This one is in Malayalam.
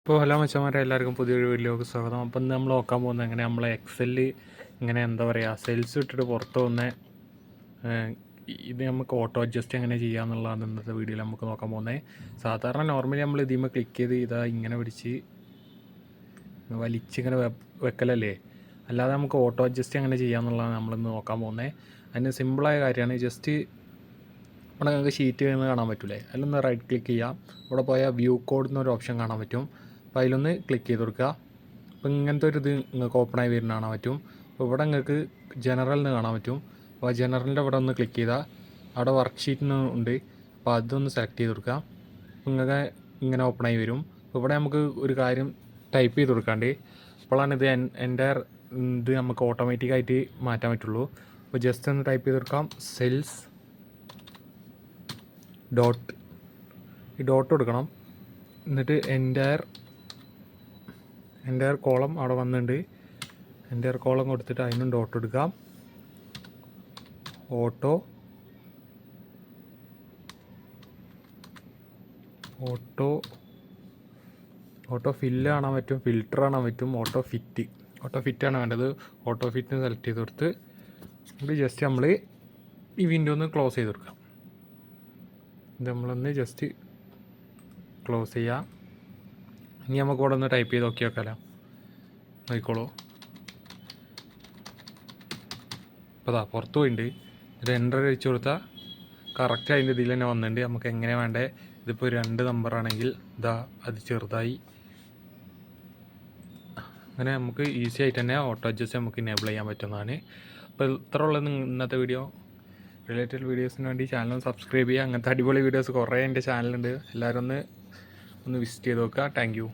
ഇപ്പോൾ ഹലോ മച്ചന്മാരെ, എല്ലാവർക്കും പുതിയൊരു വീഡിയോക്ക് സ്വാഗതം. അപ്പം ഇന്ന് നമ്മൾ നോക്കാൻ പോകുന്നത് എങ്ങനെ നമ്മളെ എക്സലിൽ ഇങ്ങനെ എന്താ പറയുക സെൽസ് ഇട്ടിട്ട് പുറത്ത് പോകുന്ന ഇത് നമുക്ക് ഓട്ടോ അഡ്ജസ്റ്റ് എങ്ങനെ ചെയ്യാമെന്നുള്ളതാണ് ഇന്നത്തെ വീഡിയോയിൽ നമുക്ക് നോക്കാൻ പോകുന്നത്. സാധാരണ നോർമലി നമ്മൾ ഇതിന്മേൽ ക്ലിക്ക് ചെയ്ത് ഇതാ ഇങ്ങനെ പിടിച്ച് വലിച്ചിങ്ങനെ വെക്കലല്ലേ, അല്ലാതെ നമുക്ക് ഓട്ടോ അഡ്ജസ്റ്റ് എങ്ങനെ ചെയ്യാമെന്നുള്ളതാണ് നമ്മളിന്ന് നോക്കാൻ പോകുന്നത്. അതിന് സിമ്പിളായ കാര്യമാണ്. ജസ്റ്റ് ഇവിടെ നിങ്ങൾക്ക് ഷീറ്റ് എന്ന് കാണാൻ പറ്റില്ലേ, അതിലൊന്ന് റൈറ്റ് ക്ലിക്ക് ചെയ്യാം. ഇവിടെ പോയാൽ വ്യൂ കോഡ് എന്നൊരു ഓപ്ഷൻ കാണാൻ പറ്റും. അപ്പോൾ അതിലൊന്ന് ക്ലിക്ക് ചെയ്ത് കൊടുക്കുക. അപ്പോൾ ഇങ്ങനത്തെ ഒരു ഇത് നിങ്ങൾക്ക് ഓപ്പണായി വരുന്ന കാണാൻ പറ്റും. അപ്പോൾ ഇവിടെ നിങ്ങൾക്ക് ജനറൽ എന്ന് കാണാൻ പറ്റും. അപ്പോൾ ആ ജനറലിൻ്റെ ഇവിടെ ഒന്ന് ക്ലിക്ക് ചെയ്താൽ അവിടെ വർക്ക് ഷീറ്റിന് ഉണ്ട്. അപ്പോൾ അതൊന്ന് സെലക്ട് ചെയ്ത് കൊടുക്കുക. അപ്പോൾ നിങ്ങൾക്ക് ഇങ്ങനെ ഓപ്പണായി വരും. അപ്പോൾ ഇവിടെ നമുക്ക് ഒരു കാര്യം ടൈപ്പ് ചെയ്ത് കൊടുക്കാണ്ട്, അപ്പോഴാണ് ഇത് എൻ്റെ ഇത് നമുക്ക് ഓട്ടോമാറ്റിക്കായിട്ട് മാറ്റാൻ പറ്റുള്ളൂ. അപ്പോൾ ജസ്റ്റ് ഒന്ന് ടൈപ്പ് ചെയ്ത് കൊടുക്കാം, സെൽസ് ഡോട്ട്, ഈ ഡോട്ട് കൊടുക്കണം. എന്നിട്ട് എൻ്റയർ കോളം അവിടെ വന്നിട്ടുണ്ട്. എൻ്റയർ കോളം കൊടുത്തിട്ട് അതിനും ഡോട്ട് എടുക്കാം. ഓട്ടോ ഫില്ല് കാണാൻ പറ്റും, ഫിൽറ്റർ കാണാൻ പറ്റും, ഓട്ടോ ഫിറ്റാണ് വേണ്ടത്. ഓട്ടോ ഫിറ്റിന് സെലക്ട് ചെയ്ത് കൊടുത്ത് ഇത് ജസ്റ്റ് നമ്മൾ ഈ വിൻഡോ ഒന്ന് ക്ലോസ് ചെയ്ത് കൊടുക്കാം. ഇത് നമ്മളൊന്ന് ജസ്റ്റ് ക്ലോസ് ചെയ്യാം. ഇനി നമുക്ക് ഇവിടെ ഒന്ന് ടൈപ്പ് ചെയ്ത് നോക്കി വെക്കാമല്ലോ, നോക്കിക്കോളൂ. അപ്പോൾ അതാ പുറത്ത് പോയിട്ടുണ്ട്. ഇത് എൻ്റർ അടിച്ചു കൊടുത്താൽ കറക്റ്റ് അതിൻ്റെ ഇതിൽ തന്നെ വന്നിട്ടുണ്ട്. നമുക്ക് എങ്ങനെ വേണ്ടേ, ഇതിപ്പോൾ 2 നമ്പറാണെങ്കിൽ ഇതാ അത് ചെറുതായി, അങ്ങനെ നമുക്ക് ഈസി ആയിട്ട് തന്നെ ഓട്ടോ അഡ്ജസ്റ്റ് നമുക്ക് ഇനേബിൾ ചെയ്യാൻ പറ്റുന്നതാണ്. അപ്പോൾ ഇത്ര ഉള്ളത് ഇന്നത്തെ വീഡിയോ. റിലേറ്റഡ് വീഡിയോസിന് വേണ്ടി ചാനൽ സബ്സ്ക്രൈബ് ചെയ്യുക. അങ്ങനത്തെ അടിപൊളി വീഡിയോസ് കുറേ എൻ്റെ ചാനലുണ്ട്. എല്ലാവരും ഒന്ന് വിസിറ്റ് ചെയ്ത് നോക്കുക. Thank you.